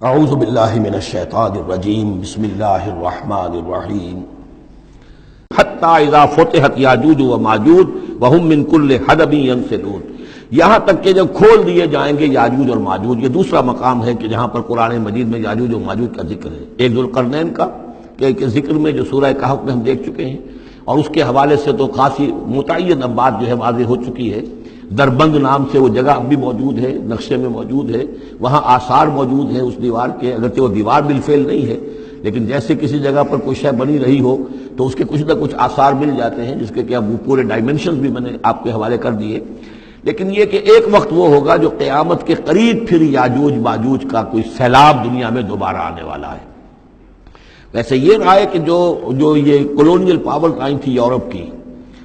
اعوذ باللہ من الشیطان الرجیم بسم اللہ الرحمن الرحیم حتی اذا فتحت یاجوج و ماجوج وہم من کل حدب ینسلون، یہاں تک کہ جب کھول دیے جائیں گے یاجوج اور ماجوج۔ یہ دوسرا مقام ہے کہ جہاں پر قرآن مجید میں یاجوج و ماجوج کا ذکر ہے۔ ایک ذوالقرنین کا کہ ذکر میں جو سورہ کہف میں ہم دیکھ چکے ہیں، اور اس کے حوالے سے تو خاصی متعین بات جو ہے واضح ہو چکی ہے۔ دربند نام سے وہ جگہ اب بھی موجود ہے، نقشے میں موجود ہے، وہاں آثار موجود ہیں اس دیوار کے، اگرچہ وہ دیوار بالفعل نہیں ہے لیکن جیسے کسی جگہ پر کوئی شے بنی رہی ہو تو اس کے کچھ نہ کچھ آثار مل جاتے ہیں، جس کے کہ اب وہ پورے ڈائمنشنز بھی میں نے آپ کے حوالے کر دیے۔ لیکن یہ کہ ایک وقت وہ ہوگا جو قیامت کے قریب پھر یاجوج ماجوج کا کوئی سیلاب دنیا میں دوبارہ آنے والا ہے۔ ویسے یہ رہا ہے کہ جو یہ کولونیل پاور آئی تھی یورپ کی،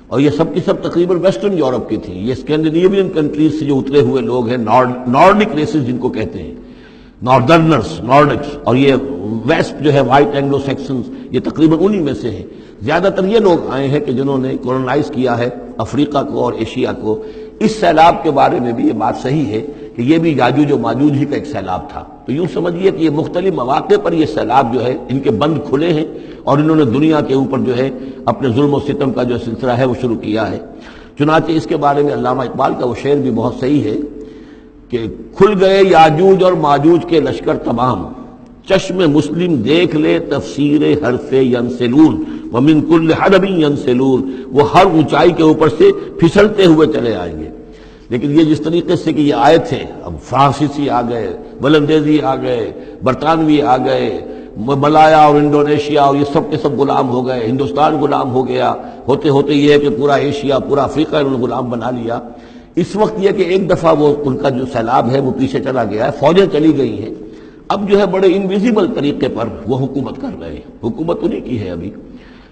اور یہ سب کی سب تقریباً ویسٹرن یورپ کی تھی، یہ اسکینڈینیوین کنٹریز سے جو اترے ہوئے لوگ ہیں، نارڈک ریسز جن کو کہتے ہیں، ناردرنرز، نارڈکس، اور یہ ویسٹ جو ہے وائٹ اینگلو سیکسنز، یہ تقریباً انہی میں سے ہیں۔ زیادہ تر یہ لوگ آئے ہیں کہ جنہوں نے کولونائز کیا ہے افریقہ کو اور ایشیا کو۔ اس سیلاب کے بارے میں بھی یہ بات صحیح ہے کہ یہ بھی یاجوج و ماجوج ہی کا ایک سیلاب تھا۔ تو یوں سمجھیے کہ یہ مختلف مواقع پر یہ سیلاب جو ہے ان کے بند کھلے ہیں، اور انہوں نے دنیا کے اوپر جو ہے اپنے ظلم و ستم کا جو سلسلہ ہے وہ شروع کیا ہے۔ چنانچہ اس کے بارے میں علامہ اقبال کا وہ شعر بھی بہت صحیح ہے کہ کھل گئے یاجوج اور ماجوج کے لشکر تمام، چشم مسلم دیکھ لے تفسیر حرف ینسلون ومن کل حدب ینسلون، وہ ہر اونچائی کے اوپر سے پھسلتے ہوئے چلے آئیں گے۔ لیکن یہ جس طریقے سے کہ یہ آئے تھے، اب فرانسیسی آ گئے، ولندیزی آ گئے، برطانوی آ گئے، ملایا اور انڈونیشیا، اور یہ سب کے سب غلام ہو گئے، ہندوستان غلام ہو گیا، ہوتے ہوتے یہ ہے کہ پورا ایشیا، پورا افریقہ انہوں نے غلام بنا لیا۔ اس وقت یہ کہ ایک دفعہ وہ ان کا جو سیلاب ہے وہ پیچھے چلا گیا ہے، فوجیں چلی گئی ہیں، اب جو ہے بڑے انویزیبل طریقے پر وہ حکومت کر رہے ہیں۔ حکومت انہی کی ہے ابھی،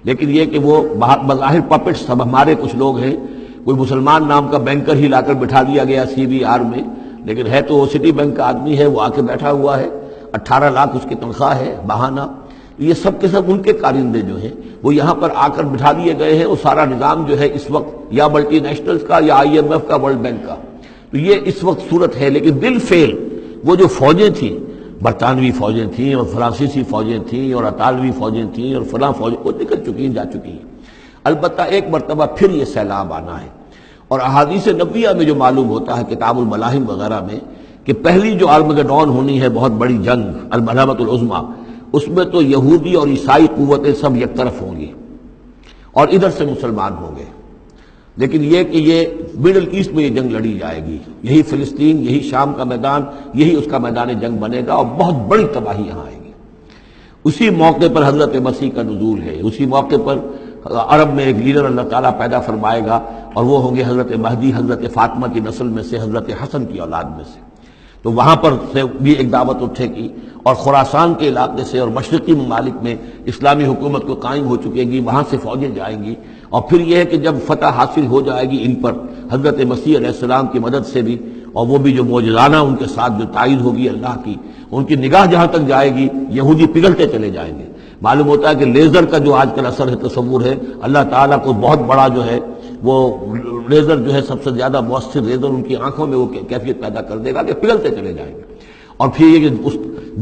لیکن یہ کہ وہ بظاہر پپٹس، سب ہمارے کچھ لوگ ہیں، کوئی مسلمان نام کا بینکر ہی لا کر بٹھا دیا گیا CBR میں، لیکن ہے تو وہ سٹی بینک کا آدمی ہے، وہ آ کے بیٹھا ہوا ہے، 18 لاکھ اس کی تنخواہ ہے بہانہ۔ یہ سب کے سب ان کے کارندے جو ہیں وہ یہاں پر آ کر بٹھا دیے گئے ہیں، اور سارا نظام جو ہے اس وقت یا ملٹی نیشنلز کا یا IMF کا، ورلڈ بینک کا۔ تو یہ اس وقت صورت ہے، لیکن بالفعل وہ جو فوجیں تھیں، برطانوی فوجیں تھیں اور فرانسیسی فوجیں تھیں اور اطالوی فوجیں تھیں اور فلاں فوجیں، وہ نکل چکی ہیں، جا چکی ہیں۔ البتہ ایک مرتبہ پھر یہ سیلاب آنا ہے، اور احادیث نبویہ میں جو معلوم ہوتا ہے کتاب الملاحم وغیرہ میں کہ پہلی جو آرمگڈون ہونی ہے، بہت بڑی جنگ، الملحمۃ العظمیٰ، اس میں تو یہودی اور عیسائی قوتیں سب یک طرف ہوں گی اور ادھر سے مسلمان ہوں گے۔ لیکن یہ کہ یہ مڈل ایسٹ میں یہ جنگ لڑی جائے گی، یہی فلسطین، یہی شام کا میدان، یہی اس کا میدان جنگ بنے گا، اور بہت بڑی تباہی یہاں آئے گی۔ اسی موقع پر حضرت مسیح کا نزول ہے، اسی موقع پر عرب میں ایک لیڈر اللہ تعالیٰ پیدا فرمائے گا، اور وہ ہوں گے حضرت مہدی، حضرت فاطمہ کی نسل میں سے، حضرت حسن کی اولاد میں سے۔ تو وہاں پر سے بھی ایک دعوت اٹھے گی، اور خراسان کے علاقے سے اور مشرقی ممالک میں اسلامی حکومت کو قائم ہو چکے گی، وہاں سے فوجیں جائیں گی، اور پھر یہ ہے کہ جب فتح حاصل ہو جائے گی ان پر حضرت مسیح علیہ السلام کی مدد سے بھی، اور وہ بھی جو معجزانہ ان کے ساتھ جو تائید ہوگی اللہ کی، ان کی نگاہ جہاں تک جائے گی یہودی پگھلتے چلے جائیں گے۔ معلوم ہوتا ہے کہ لیزر کا جو آج کل اثر ہے، تصور ہے، اللہ تعالیٰ کو بہت بڑا جو ہے وہ لیزر جو ہے سب سے زیادہ مؤثر لیزر ان کی آنکھوں میں وہ کیفیت پیدا کر دے گا کہ پگھلتے چلے جائیں گے۔ اور پھر یہ کہ اس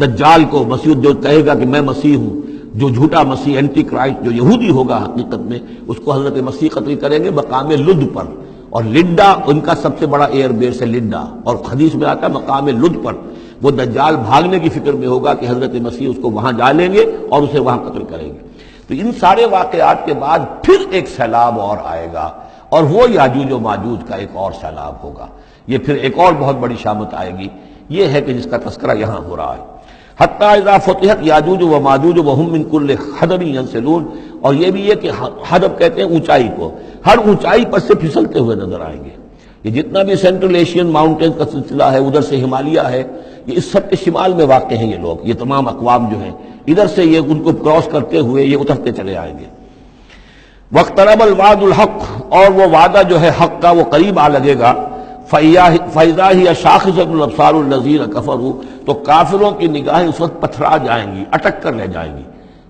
دجال کو مسیح جو کہے گا کہ میں مسیح ہوں، جو جھوٹا مسیح، اینٹی کرائسٹ جو یہودی ہوگا حقیقت میں، اس کو حضرت مسیح قتل کریں گے مقام لد پر، اور لڈا ان کا سب سے بڑا ایئر بیس ہے لڈا، اور حدیث میں آتا ہے مقام لد پر وہ دجال بھاگنے کی فکر میں ہوگا کہ حضرت مسیح اس کو وہاں جا لیں گے اور اسے وہاں قتل کریں گے۔ تو ان سارے واقعات کے بعد پھر ایک سیلاب اور آئے گا، اور وہ یاجوج و ماجوج کا ایک اور سیلاب ہوگا۔ یہ پھر ایک اور بہت بڑی شامت آئے گی، یہ ہے کہ جس کا تذکرہ یہاں ہو رہا ہے۔ حتی اذا فتحت یاجوج و ماجوج وہم من کل حدب ینسلون، اور یہ بھی ہے کہ حدب کہتے ہیں اونچائی کو، ہر اونچائی پر سے پھسلتے ہوئے نظر آئیں گے۔ یہ جتنا بھی سینٹرل ایشین ماؤنٹین کا سلسلہ ہے، ادھر سے ہمالیہ ہے، یہ اس سب کے شمال میں واقع ہیں یہ لوگ، یہ تمام اقوام جو ہیں ادھر سے یہ ان کو کراس کرتے ہوئے یہ اترتے چلے آئیں گے۔ واقترب الوعد الحق، اور وہ وعدہ جو ہے حق کا وہ قریب آ لگے گا۔ فَإِذَا هِيَ شَاخِصَةُ الْأَبْصَارُ الَّذِينَ كَفَرُوا، تو کافروں کی نگاہیں اس وقت پتھرا جائیں گی، اٹک کر رہ جائیں گی۔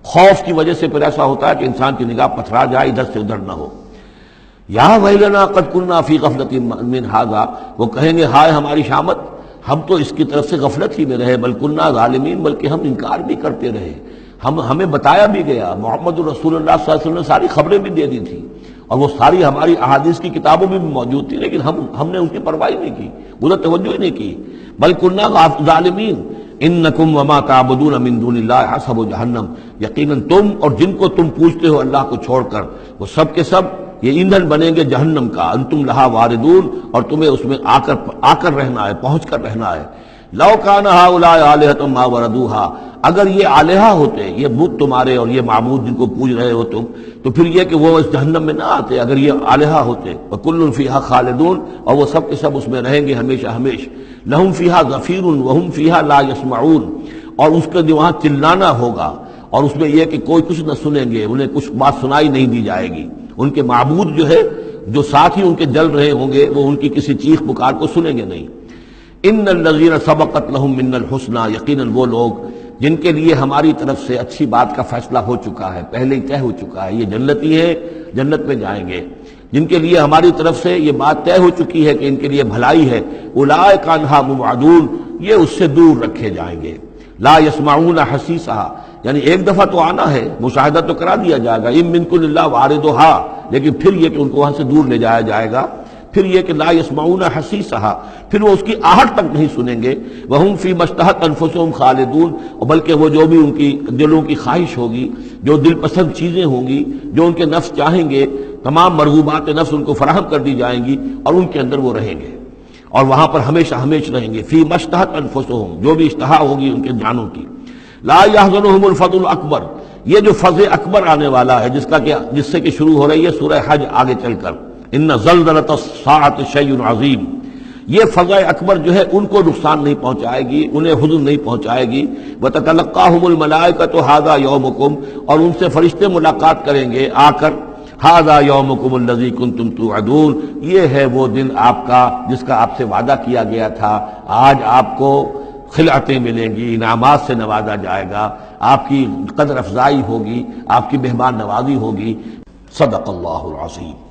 خوف کی وجہ سے پھر ایسا ہوتا ہے کہ انسان کی نگاہ پتھرا جائے، ادھر سے ادھر نہ ہو۔ یا ویلنا قد كنا فی غفلۃ من ھذا، وہ کہیں گے ہائے ہماری شامت، ہم تو اس کی طرف سے غفلت ہی میں رہے، بل کننا ظالمین، بلکہ ہم انکار بھی کرتے رہے۔ ہمیں بتایا بھی گیا، محمد رسول اللہ صلی اللہ علیہ وسلم نے ساری خبریں بھی دے دی تھی، اور وہ ساری ہماری احادیث کی کتابوں میں بھی موجود تھی، لیکن ہم نے ان کی پرواہ نہیں کی، ادھر توجہ ہی نہیں کی۔ بل کننا ظالمین انکم وما تعبدون من دون اللہ حسب جہنم، یقیناً تم اور جن کو تم پوجتے ہو اللہ کو چھوڑ کر، وہ سب کے سب یہ ایندھن بنیں گے جہنم کا، انتم لہا واردون، اور تمہیں اس میں آ کر رہنا ہے، پہنچ کر رہنا ہے۔ لو کان ہؤلاء آلہۃ ما وردوہا، اگر یہ آلہہ ہوتے، یہ بت تمہارے اور یہ معبود جن کو پوج رہے ہو تم، تو پھر یہ کہ وہ اس جہنم میں نہ آتے اگر یہ آلہہ ہوتے۔ وکل فیہا خالدون، اور وہ سب کے سب اس میں رہیں گے ہمیشہ ہمیش۔ لہم فیہا زفیر وہم فیہا لا یسمعون، اور اس کا جو وہاں چلانا ہوگا، اور اس میں یہ کہ کوئی کچھ نہ سنیں گے، انہیں کچھ بات سنائی نہیں دی جائے گی۔ ان کے معبود جو ہے، جو ساتھ ہی ان کے جل رہے ہوں گے، وہ ان کی کسی چیخ پکار کو سنیں گے نہیں۔ ان الذین سبقت لہم من الحسنی، یقیناً وہ لوگ جن کے لیے ہماری طرف سے اچھی بات کا فیصلہ ہو چکا ہے، پہلے ہی طے ہو چکا ہے، یہ جنتی ہیں، جنت میں جائیں گے، جن کے لیے ہماری طرف سے یہ بات طے ہو چکی ہے کہ ان کے لیے بھلائی ہے، اولئک عنہا مبعدون، یہ اس سے دور رکھے جائیں گے۔ لا یسمعون حسیسہا، یعنی ایک دفعہ تو آنا ہے، مشاہدہ تو کرا دیا جائے گا، ان منکم الا واردھا، لیکن پھر یہ کہ ان کو وہاں سے دور لے جایا جائے گا، پھر یہ کہ لا یسمعون حسیسہا، پھر وہ اس کی آہٹ تک نہیں سنیں گے، وہم فی ما اشتہت انفسہم خالدون، اور بلکہ وہ جو بھی ان کی دلوں کی خواہش ہوگی، جو دل پسند چیزیں ہوں گی، جو ان کے نفس چاہیں گے، تمام مرغوبات نفس ان کو فراہم کر دی جائیں گی، اور ان کے اندر وہ رہیں گے، اور وہاں پر ہمیشہ ہمیش رہیں گے۔ فی ما اشتہت انفسہم، جو بھی اشتہا ہوگی ان کے جانوں کی۔ لا یحزنہم الفزع الاکبر، یہ جو فزع اکبر آنے والا ہے، جس سے کہ شروع ہو رہی ہے سورہ حج آگے چل کر، ان زلزلۃ الساعۃ شیء عظیم، یہ فزع اکبر جو ہے ان کو نقصان نہیں پہنچائے گی، انہیں حزن نہیں پہنچائے گی۔ وتتلقاہم الملائکۃ ھذا یومکم، اور ان سے فرشتے ملاقات کریں گے آ کر، ھذا یومکم الذی کنتم توعدون، یہ ہے وہ دن آپ کا جس کا آپ سے وعدہ کیا گیا تھا، آج آپ کو خلعتیں ملیں گی، انعامات سے نوازا جائے گا، آپ کی قدر افزائی ہوگی، آپ کی مہمان نوازی ہوگی۔ صدق اللہ العظیم۔